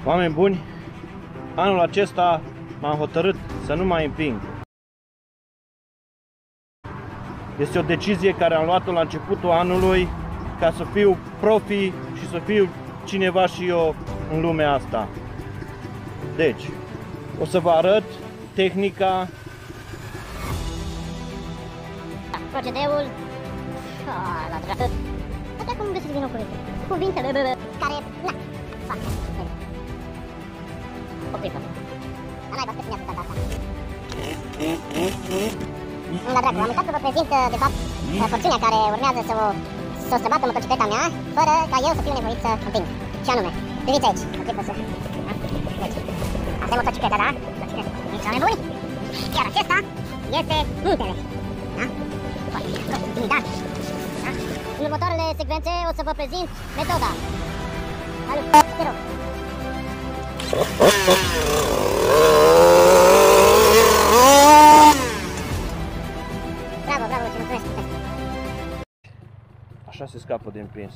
Oameni buni, anul acesta m-am hotărât să nu mai împing. Este o decizie care am luat-o la începutul anului ca să fiu profi și să fiu cineva și eu în lumea asta. Deci, o să vă arăt tehnica, procedeul, la dreapta. Așa cum găsiți din nou cuvintele care, na, fac. O clipă. Dar n-ai băstă cine a făcut asta. Da, dragă, am uitat să vă prezint, de fapt, porțiunea care urmează să o străbată motocicleta mea, fără ca eu să fiu nevoit să împing. Ce anume? Priviți aici, o clipă să... Deci, asta e motocicleta, da? Motocicleta. Deci, oameni buni, chiar acesta este muntele. Da? Foarte intimidat. Da? În următoarele secvențe o să vă prezint metoda. Salut, te rog. Bravo, bravo, ce mulțumesc. așa se scapă de împins.